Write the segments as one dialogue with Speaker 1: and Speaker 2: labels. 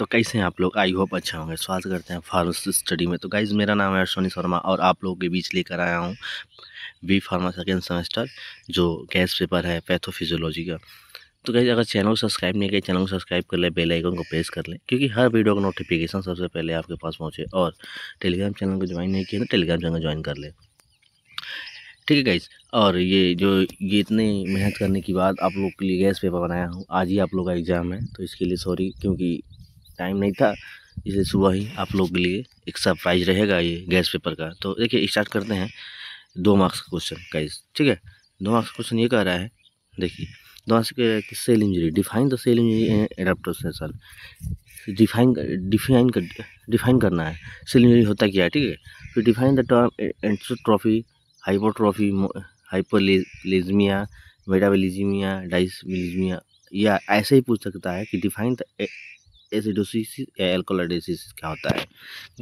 Speaker 1: तो कैसे हैं आप लोग? आई होप अच्छा होंगे। स्वागत करते हैं फार्मेसी स्टडी में। तो गाइज़ मेरा नाम है अश्विनी शर्मा और आप लोगों के बीच लेकर आया हूँ बी फार्मा सेकेंड सेमेस्टर जो गैस पेपर है पैथोफिजियोलॉजी का। तो गाइज़ अगर चैनल को सब्सक्राइब नहीं किया, चैनल को सब्सक्राइब कर ले, बेल आइकन को प्रेस कर लें क्योंकि हर वीडियो का नोटिफिकेशन सबसे पहले आपके पास पहुँचे। और टेलीग्राम चैनल को ज्वाइन नहीं किया तो टेलीग्राम चैनल ज्वाइन कर ले, ठीक है गाइज़। और ये इतनी मेहनत करने के बाद आप लोग के लिए गैस पेपर बनाया हूँ। आज ही आप लोग का एग्ज़ाम है तो इसके लिए सॉरी, क्योंकि टाइम नहीं था, इसलिए सुबह ही आप लोग के लिए एक सरप्राइज रहेगा ये गैस पेपर का। तो देखिए स्टार्ट करते हैं। 2 मार्क्स का क्वेश्चन गाइस, ठीक है। 2 मार्क्स का क्वेश्चन ये कह रहा है, देखिए 2 मार्क्स के cell injury, define the cell injury adaptation. Define करना है सेल इंजरी होता क्या है, ठीक है। फिर डिफाइन द टर्म एंट्रोट्रॉफी, हाइपोट्रॉफी, हाइपरलिज्मिया, मेटाबॉलिज्मिया, डायस्मिलिज्मिया, या ऐसे ही पूछ सकता है कि डिफाइन द एसिडोसिस या एल्कोलाइसिस क्या होता है।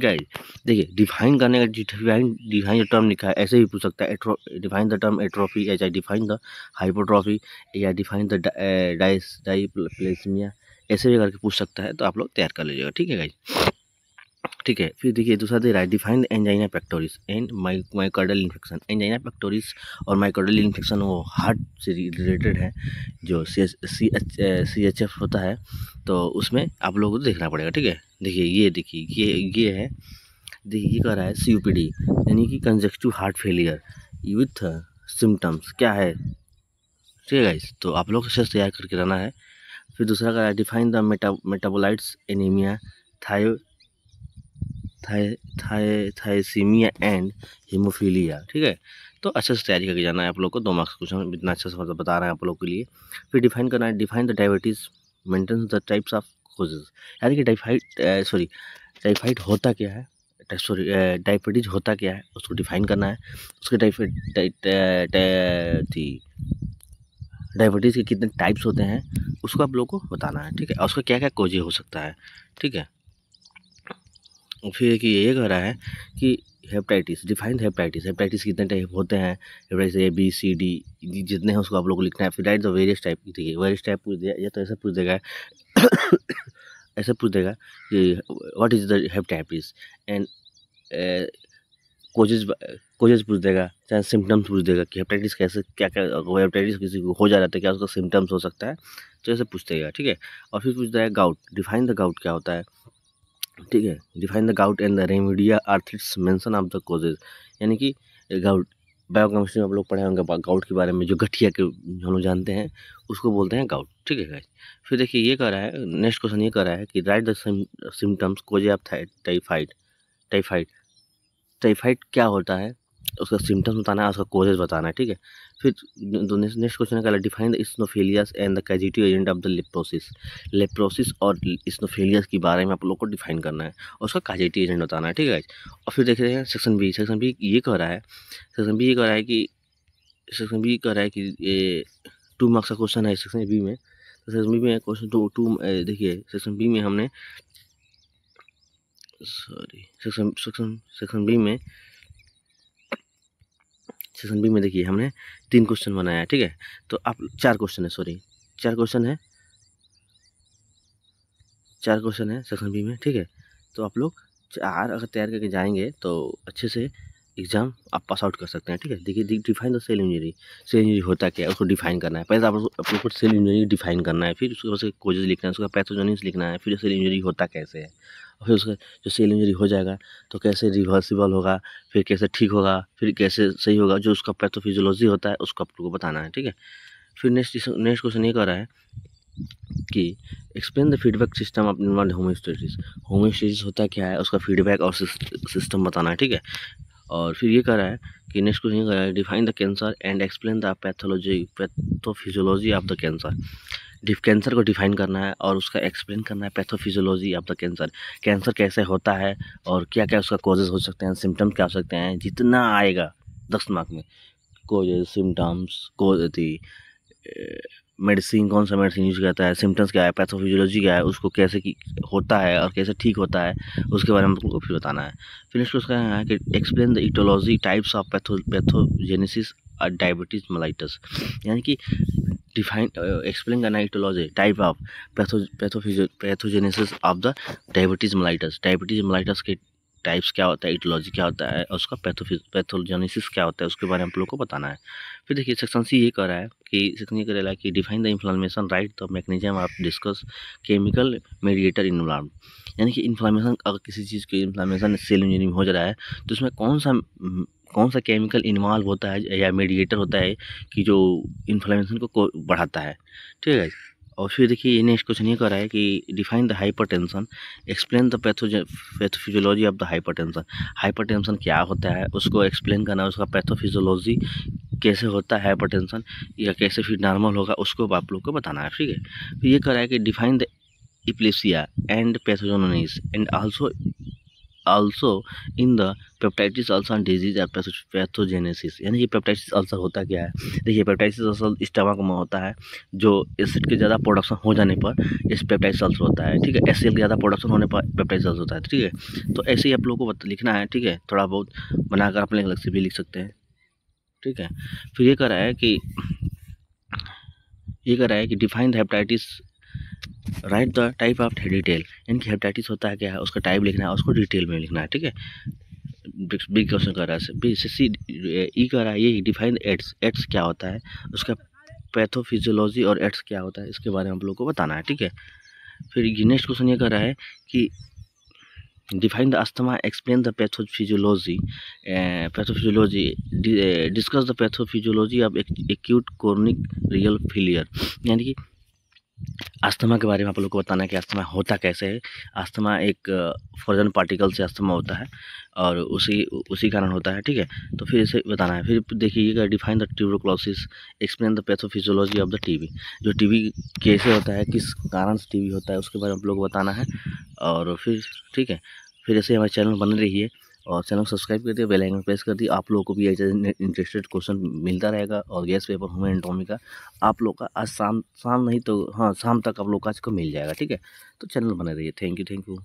Speaker 1: गाइस देखिए डिफाइन करने का डिफाइन द टर्म लिखा है, ऐसे भी पूछ सकता है डिफाइन द टर्म एट्रोफी, या डिफाइन द हाइपोट्रोफी, या डिफाइन द डायस्प्लेसिया, ऐसे भी करके पूछ सकता है। तो आप लोग तैयार कर लीजिएगा, ठीक है गाइस, ठीक है। फिर देखिए दूसरा दे रहा है, define the angina pectoris and myocardial infection. Angina pectoris और माइकोर्डियल इन्फेक्शन वो हार्ट से रिलेटेड है, जो CHF होता है, तो उसमें आप लोगों को देखना पड़ेगा, ठीक है। देखिए ये है, देखिए ये कह रहा है COPD यानी कि conjunctive heart failure with symptoms क्या है, ठीक है गाइस। तो आप लोग इसे तैयार करके रहना है। फिर दूसरा कह रहा है, define the metabolites anaemia, thalassaemia and haemophilia, ठीक है। तो अच्छे से तैयारी करके जाना है आप लोग को। 2 मार्क्स क्वेश्चन इतना अच्छा से बता रहे हैं आप लोग के लिए। फिर डिफाइन करना है, define the diabetes, maintain the types of causes, यानी कि टाइफाइड होता क्या है, डायबिटीज होता क्या है उसको डिफाइन करना है। उसके डायबिटीज़ के कितने टाइप्स होते हैं उसको आप लोग को बताना है, ठीक है। और उसका क्या क्या कोजे हो सकता है, ठीक है। फिर कि ये कह रहा है कि हेपेटाइटिस, डिफाइन हेपेटाइटिस कितने टाइप होते हैं, hepatitis A B C D जितने हैं उसको आप लोग को लिखना है। फिर राइट द वेरियस टाइप, देखिए वेरियस टाइप पूछ दिया या तो ऐसा पूछ देगा ऐसा पूछ देगा कि what is the hepatitis and causes पूछ देगा, चाहे सिम्टम्स पूछ देगा कि हेपेटाइटिस कैसे क्या क्या, हेपेटाइटिस किसी को हो जा रहा है तो क्या उसका सिम्टम्स हो सकता है, तो ऐसे पूछ देगा, ठीक है। और फिर पूछ देगा गाउट, डिफाइन द गाउट क्या होता है, ठीक है। Define the gout and the rheumatoid arthritis, mention of the causes, यानी कि गाउट बायोकेमिस्ट्री में आप लोग पढ़े होंगे गाउट के बारे में, जो गठिया के हम लोग जानते हैं उसको बोलते हैं गाउट, ठीक है गाइस। फिर देखिए ये कह रहा है, नेक्स्ट क्वेश्चन ये कह रहा है कि right the symptoms cosy of typhoid. Typhoid क्या होता है उसका सिम्टम्स बताना है, उसका कोजेज बताना है, ठीक है। फिर नेक्स्ट क्वेश्चन है, define the eosinophilia and the causative agent of the leprosy और इस्नोफिलियास के बारे में आप लोग को डिफाइन करना है और उसका कैजिटिव एजेंट बताना है, ठीक है। और फिर देख रहे हैं सेक्शन बी ये कह रहा है, सेक्शन बी कह रहा है कि ये 2 मार्क्स का क्वेश्चन है सेक्शन बी में। तो सेक्शन बी में क्वेश्चन टू देखिए सेक्शन बी में हमने सेक्शन बी में देखिए हमने 3 क्वेश्चन बनाया है, ठीक है। तो आप 4 क्वेश्चन है, सॉरी 4 क्वेश्चन है सेक्शन बी में, ठीक है। तो आप लोग 4 अगर तैयार करके जाएंगे तो अच्छे से एग्जाम आप पास आउट कर सकते हैं, ठीक है। देखिए डिफाइन द सेल इंजरी होता क्या है उसको डिफाइन करना है। पहले आप लोग को सेल इंजरी डिफाइन करना है, फिर उसके बाद कोजेज लिखना है, उसका पैथोजेनिस लिखना है, फिर सेल इंजरी होता कैसे है, और फिर उसका जो सेल इंजरी हो जाएगा तो कैसे रिवर्सिबल होगा, फिर कैसे ठीक होगा, फिर कैसे सही होगा, जो उसका पैथोफिजियोलॉजी होता है उसको आप लोग को बताना है, ठीक है। फिर नेक्स्ट क्वेश्चन ये कर रहा है कि explain the feedback system of involve homeostasis होता क्या है, उसका फीडबैक और सिस्टम बताना है, ठीक है। और फिर ये कह रहा है कि नेक्स्ट क्वेश्चन ये कह रहा है, define the cancer and explain the pathophysiology of the cancer. Cancer को डिफाइन करना है और उसका एक्सप्लेन करना है पैथोफिजियोलॉजी ऑफ द कैंसर कैसे होता है और क्या क्या उसका कॉजेज हो सकते हैं, सिम्टम्स क्या हो सकते हैं, जितना आएगा 10 मार्क में, कॉजेज, सिम्टम्स, मेडिसिन, कौन सा मेडिसिन यूज करता है, सिम्टम्स क्या है, पैथोफिजियोलॉजी क्या है, उसको कैसे होता है और कैसे ठीक होता है, उसके बारे में आपको फिर बताना है। फिर नेक्स्ट उसका है कि explain the etiology types of pathogenesis और डायबिटीज मेलाइटस, यानी कि डिफाइन एक्सप्लेन करना है etiology type of pathogenesis of the diabetes mellitus. Diabetes mellitus के टाइप्स क्या होता है, इटियोलॉजी क्या होता है, और उसका पैथोजेनेसिस क्या होता है, उसके बारे में आप लोग को बताना है। फिर देखिए सेक्शन सी ये कर रहा है कि सेक्शन ये कर रहा है कि define the inflammation right the mechanism of discuss chemical mediator involve. यानी कि इन्फ्लेमेशन, अगर किसी चीज़ की इन्फ्लेमेशन सेल इंजीनियरिंग हो जा रहा है तो उसमें कौन सा केमिकल इन्वॉल्व होता है या मेडिएटर होता है कि जो इन्फ्लेमेशन को बढ़ाता है, ठीक है। और फिर देखिए ये नेक्स्ट क्वेश्चन ये कर रहा है कि define the hypertension, explain the pathophysiology of the hypertension. Hypertension क्या होता है उसको एक्सप्लेन करना है, उसका पैथोफिजियोलॉजी कैसे होता है हाइपरटेंशन, या कैसे फिर नॉर्मल होगा उसको आप लोग को बताना है, ठीक है। तो ये कर रहा है कि define the epilepsia and pathogenesis and also in the पेप्टाइटिस ulcer disease या पैथोजेनेसिस। यानी कि पेप्टाइटिस अल्सर होता क्या है, देखिए पेप्टाइटिस अल्सर स्टमक में होता है, जो एसिड के ज़्यादा प्रोडक्शन हो जाने पर इस पेप्टाइटिस अल्सर होता है, ठीक है। एचसीएल के ज़्यादा प्रोडक्शन होने पर पेप्टाइटिस अल्सर होता है, ठीक है। तो ऐसे ही आप लोगों को लिखना है, ठीक है, थोड़ा बहुत बनाकर अपने अलग से भी लिख सकते हैं, ठीक है। फिर ये कह रहा है कि define the hepatitis right the type of detail. इनकी हेपेटाइटिस होता है क्या है, उसका टाइप लिखना है, उसको डिटेल में लिखना है, ठीक है। बिग क्वेश्चन कर रहा है, बी सी ई कर रहा है ये डिफाइन एड्स। एड्स क्या होता है, उसका पैथोफिजियोलॉजी और एड्स क्या होता है इसके बारे में हम लोग को बताना है, ठीक है। फिर नेक्स्ट क्वेश्चन ये कर रहा है कि define the asthma, explain the pathophysiology discuss the pathophysiology of acute chronic रियल फेलियर। यानी कि अस्थमा के बारे में आप लोग को बताना है कि अस्थमा होता कैसे है। अस्थमा एक फ्रोजन पार्टिकल से अस्थमा होता है और उसी कारण होता है, ठीक है। तो फिर इसे बताना है। फिर देखिएगा define the tuberculosis, explain the pathophysiology of the TB. जो टीबी कैसे होता है, किस कारण से टीबी होता है उसके बारे में आप लोग को बताना है। और फिर ठीक है, फिर ऐसे हमारे चैनल बने रहिए और चैनल को सब्सक्राइब कर दिए, बेल आइकन प्रेस कर दिए। आप लोगों को भी ऐसे इंटरेस्टेड क्वेश्चन मिलता रहेगा। और गैस पेपर ह्यूमन एनाटॉमी का आप लोग का आज शाम नहीं तो हाँ शाम तक आप लोग का आज को मिल जाएगा, ठीक है। तो चैनल बने रहिए। Thank you.